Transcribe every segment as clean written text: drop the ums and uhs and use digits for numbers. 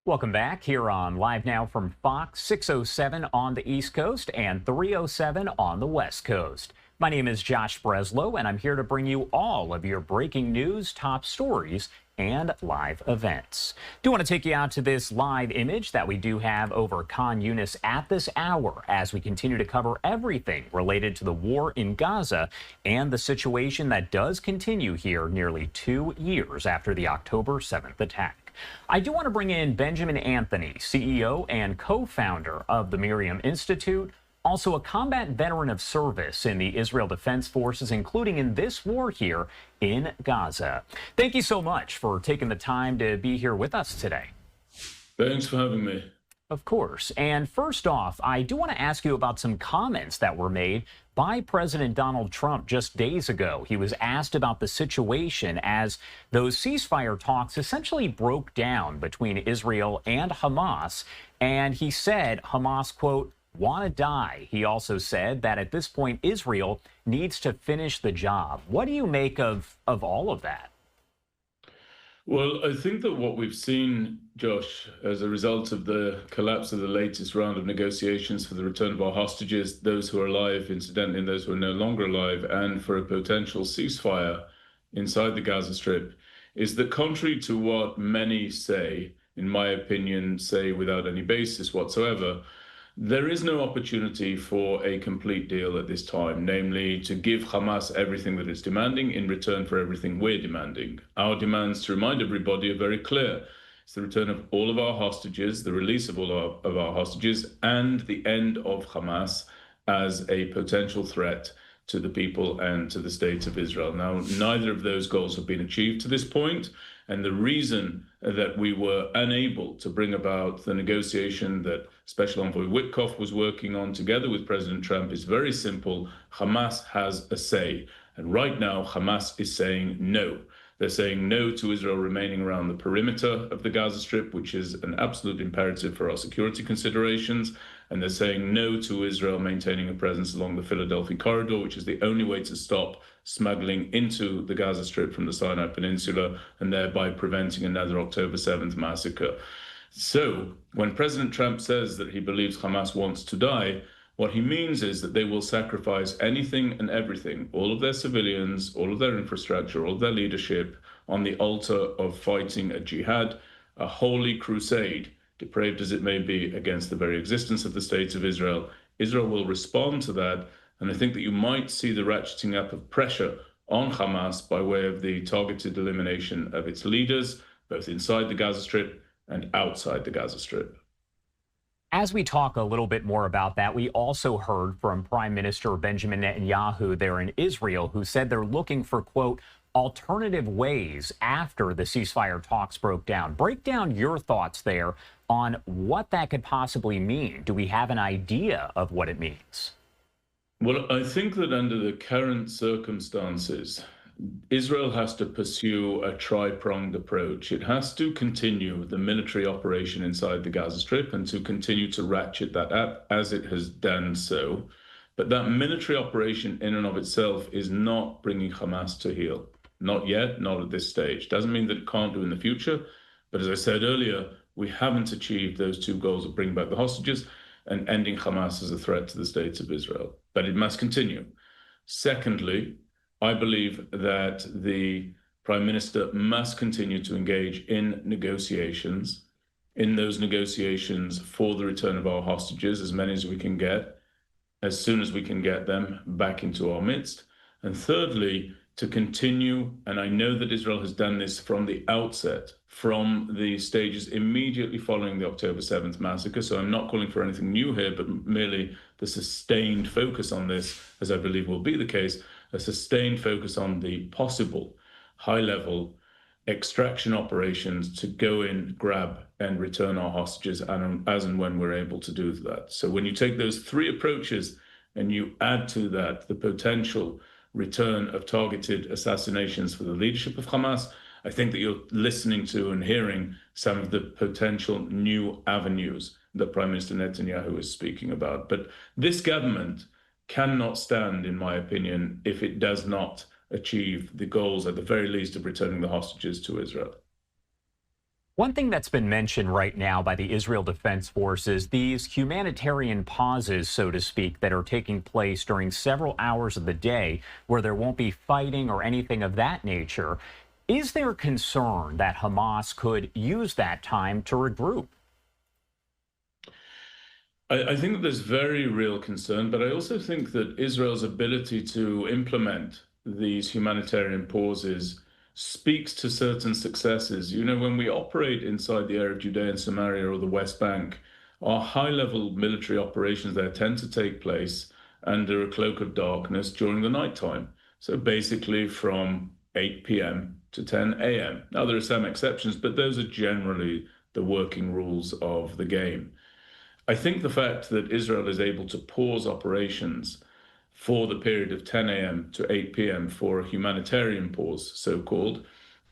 Welcome back here on Live Now from Fox, 6:07 on the East Coast and 3:07 on the West Coast. My name is Josh Breslow, and I'm here to bring you all of your breaking news, top stories, and live events. Do want to take you out to this live image that we do have over Khan Yunis at this hour as we continue to cover everything related to the war in Gaza and the situation that does continue here nearly 2 years after the October 7th attack. I do want to bring in Benjamin Anthony, CEO and co-founder of the Miriam Institute, also a combat veteran of service in the Israel Defense Forces, including in this war here in Gaza. Thank you so much for taking the time to be here with us today. Thanks for having me. Of course. And first off, I do want to ask you about some comments that were made by President Donald Trump just days ago. He was asked about the situation as those ceasefire talks essentially broke down between Israel and Hamas. And he said Hamas, quote, want to die. He also said that at this point, Israel needs to finish the job. What do you make of all of that? Well, I think that what we've seen, Josh, as a result of the collapse of the latest round of negotiations for the return of our hostages, those who are alive, incidentally, and those who are no longer alive, and for a potential ceasefire inside the Gaza Strip, is that contrary to what many say, in my opinion, say without any basis whatsoever, there is no opportunity for a complete deal at this time, namely to give Hamas everything that it's demanding in return for everything we're demanding. Our demands, to remind everybody, are very clear. It's the return of all of our hostages, the release of all of our hostages, and the end of Hamas as a potential threat to the people and to the state of Israel. Now, neither of those goals have been achieved to this point, and the reason that we were unable to bring about the negotiation that Special Envoy Witkoff was working on together with President Trump is very simple. Hamas has a say, and right now Hamas is saying no. They're saying no to Israel remaining around the perimeter of the Gaza Strip, which is an absolute imperative for our security considerations. And they're saying no to Israel maintaining a presence along the Philadelphia corridor, which is the only way to stop smuggling into the Gaza Strip from the Sinai Peninsula and thereby preventing another October 7th massacre. So when President Trump says that he believes Hamas wants to die, what he means is that they will sacrifice anything and everything, all of their civilians, all of their infrastructure, all of their leadership, on the altar of fighting a jihad, a holy crusade, depraved as it may be, against the very existence of the state of Israel. Israel will respond to that, and I think that you might see the ratcheting up of pressure on Hamas by way of the targeted elimination of its leaders, both inside the Gaza Strip and outside the Gaza Strip. As we talk a little bit more about that, we also heard from Prime Minister Benjamin Netanyahu there in Israel, who said they're looking for, quote, alternative ways after the ceasefire talks broke down. Break down your thoughts there on what that could possibly mean. Do we have an idea of what it means? Well, I think that under the current circumstances, Israel has to pursue a tri-pronged approach. It has to continue the military operation inside the Gaza Strip and to continue to ratchet that up as it has done so. But that military operation in and of itself is not bringing Hamas to heel. Not yet, not at this stage. Doesn't mean that it can't do in the future. But as I said earlier, we haven't achieved those two goals of bringing back the hostages and ending Hamas as a threat to the state of Israel. But it must continue. Secondly, I believe that the Prime Minister must continue to engage in negotiations, in those negotiations for the return of our hostages, as many as we can get, as soon as we can get them back into our midst. And thirdly, to continue, and I know that Israel has done this from the outset, from the stages immediately following the October 7th massacre. So I'm not calling for anything new here, but merely the sustained focus on this, as I believe will be the case, a sustained focus on the possible high-level extraction operations to go in, grab, and return our hostages as and when we're able to do that. So when you take those three approaches and you add to that the potential return of targeted assassinations for the leadership of Hamas, I think that you're listening to and hearing some of the potential new avenues that Prime Minister Netanyahu is speaking about. But this government cannot stand, in my opinion, if it does not achieve the goals, at the very least, of returning the hostages to Israel. One thing that's been mentioned right now by the Israel Defense Forces, these humanitarian pauses, so to speak, that are taking place during several hours of the day where there won't be fighting or anything of that nature. Is there concern that Hamas could use that time to regroup? I think that there's very real concern, but I also think that Israel's ability to implement these humanitarian pauses speaks to certain successes. You know, when we operate inside the area of Judea and Samaria or the West Bank, our high-level military operations there tend to take place under a cloak of darkness during the nighttime. So basically from 8 p.m. to 10 a.m. Now, there are some exceptions, but those are generally the working rules of the game. I think the fact that Israel is able to pause operations for the period of 10 a.m. to 8 p.m. for a humanitarian pause, so-called,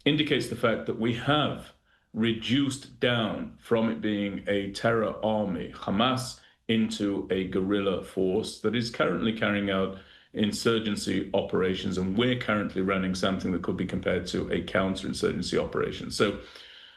indicates the fact that we have reduced down from it being a terror army, Hamas, into a guerrilla force that is currently carrying out insurgency operations, and we're currently running something that could be compared to a counterinsurgency operation. So,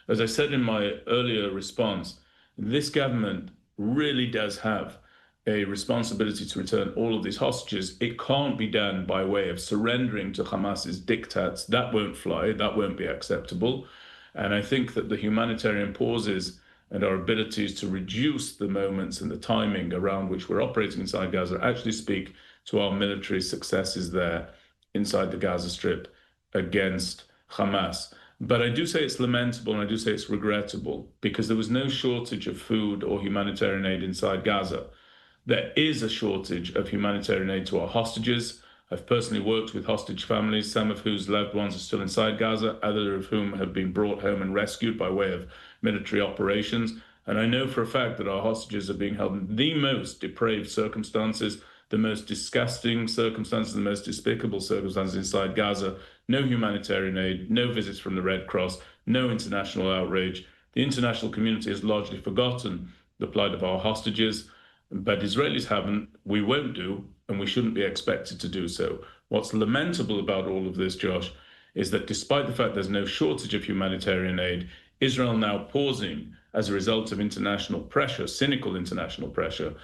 as I said in my earlier response, this government really does have a responsibility to return all of these hostages. It can't be done by way of surrendering to Hamas's diktats. That won't fly. That won't be acceptable. And I think that the humanitarian pauses and our abilities to reduce the moments and the timing around which we're operating inside Gaza actually speak to our military successes there inside the Gaza Strip against Hamas. But I do say it's lamentable and I do say it's regrettable because there was no shortage of food or humanitarian aid inside Gaza. There is a shortage of humanitarian aid to our hostages. I've personally worked with hostage families, some of whose loved ones are still inside Gaza, others of whom have been brought home and rescued by way of military operations. And I know for a fact that our hostages are being held in the most depraved circumstances, the most disgusting circumstances, the most despicable circumstances inside Gaza. No humanitarian aid, no visits from the Red Cross, no international outrage. The international community has largely forgotten the plight of our hostages, but Israelis haven't, we won't do, and we shouldn't be expected to do so. What's lamentable about all of this, Josh, is that despite the fact there's no shortage of humanitarian aid, Israel now pausing as a result of international pressure, cynical international pressure,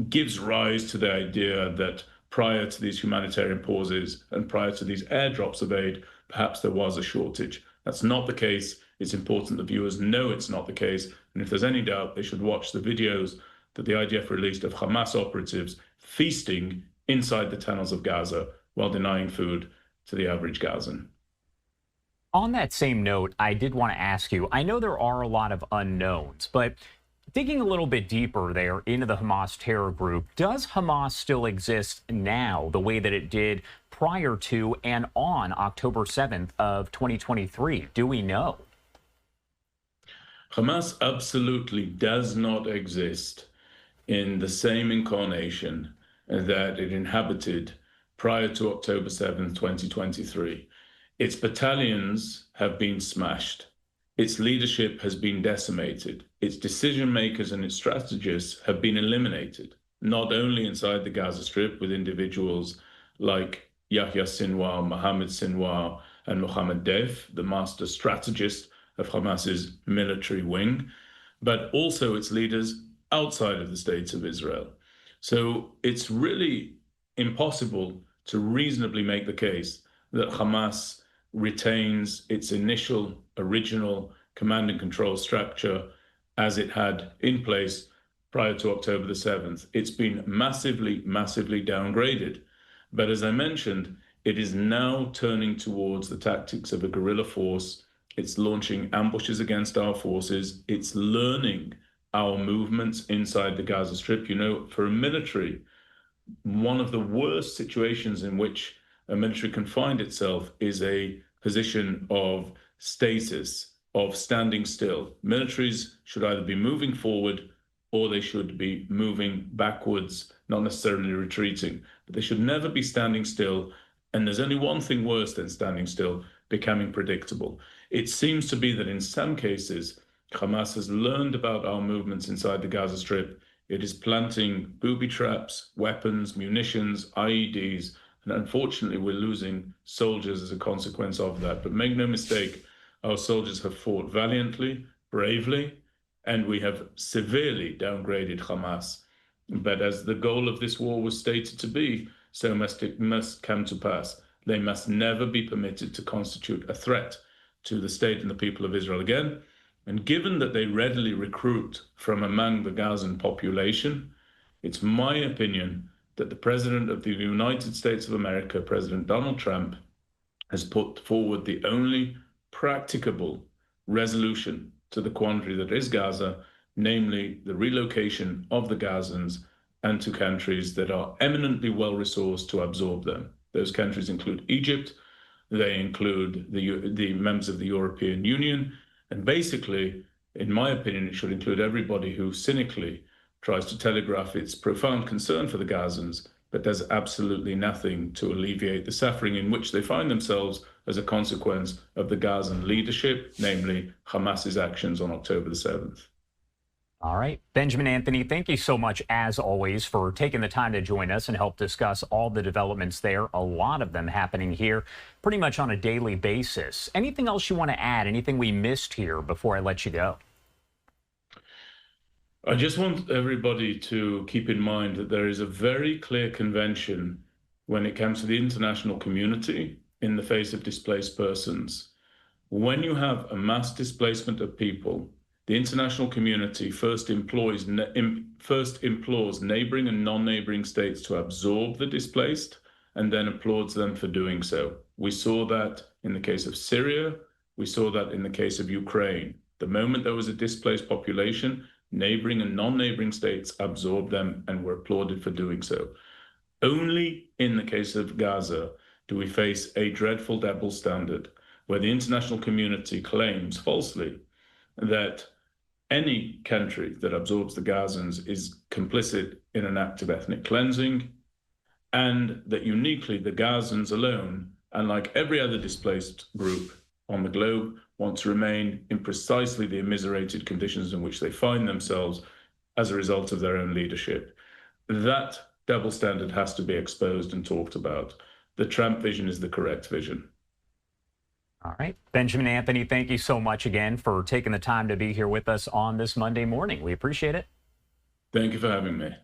gives rise to the idea that prior to these humanitarian pauses and prior to these airdrops of aid, perhaps there was a shortage. That's not the case. It's important that viewers know it's not the case. And if there's any doubt, they should watch the videos that the IDF released of Hamas operatives feasting inside the tunnels of Gaza while denying food to the average Gazan. On that same note, I did want to ask you, I know there are a lot of unknowns, but digging a little bit deeper there into the Hamas terror group, does Hamas still exist now the way that it did prior to and on October 7th of 2023? Do we know? Hamas absolutely does not exist in the same incarnation that it inhabited prior to October 7th, 2023. Its battalions have been smashed. Its leadership has been decimated. Its decision makers and its strategists have been eliminated, not only inside the Gaza Strip with individuals like Yahya Sinwar, Mohammed Sinwar, and Mohammed Deif, the master strategist of Hamas's military wing, but also its leaders outside of the states of Israel. So it's really impossible to reasonably make the case that Hamas retains its initial, original command and control structure as it had in place prior to October the 7th. It's been massively, massively downgraded. But as I mentioned, it is now turning towards the tactics of a guerrilla force. It's launching ambushes against our forces. It's learning our movements inside the Gaza Strip. You know, for a military, one of the worst situations in which a military can find itself is a position of stasis, of standing still. Militaries should either be moving forward or they should be moving backwards, not necessarily retreating. But they should never be standing still. And there's only one thing worse than standing still: becoming predictable. It seems to be that in some cases, Hamas has learned about our movements inside the Gaza Strip. It is planting booby traps, weapons, munitions, IEDs, and unfortunately, we're losing soldiers as a consequence of that. But make no mistake, our soldiers have fought valiantly, bravely, and we have severely downgraded Hamas. But as the goal of this war was stated to be, so it must come to pass. They must never be permitted to constitute a threat to the state and the people of Israel again. And given that they readily recruit from among the Gazan population, it's my opinion that the President of the United States of America, President Donald Trump, has put forward the only practicable resolution to the quandary that is Gaza, namely the relocation of the Gazans and to countries that are eminently well-resourced to absorb them. Those countries include Egypt, they include the members of the European Union, and basically, in my opinion, it should include everybody who cynically tries to telegraph its profound concern for the Gazans, but does absolutely nothing to alleviate the suffering in which they find themselves as a consequence of the Gazan leadership, namely Hamas's actions on October the 7th. All right. Benjamin Anthony, thank you so much, as always, for taking the time to join us and help discuss all the developments there. A lot of them happening here pretty much on a daily basis. Anything else you want to add? Anything we missed here before I let you go? I just want everybody to keep in mind that there is a very clear convention when it comes to the international community in the face of displaced persons. When you have a mass displacement of people, the international community first implores neighboring and non-neighboring states to absorb the displaced and then applauds them for doing so. We saw that in the case of Syria. We saw that in the case of Ukraine. The moment there was a displaced population, neighboring and non-neighboring states absorbed them and were applauded for doing so. Only in the case of Gaza do we face a dreadful double standard where the international community claims falsely that any country that absorbs the Gazans is complicit in an act of ethnic cleansing, and that uniquely the Gazans alone, unlike every other displaced group on the globe, want to remain in precisely the immiserated conditions in which they find themselves as a result of their own leadership. That double standard has to be exposed and talked about. The Trump vision is the correct vision. All right. Benjamin Anthony, thank you so much again for taking the time to be here with us on this Monday morning. We appreciate it. Thank you for having me.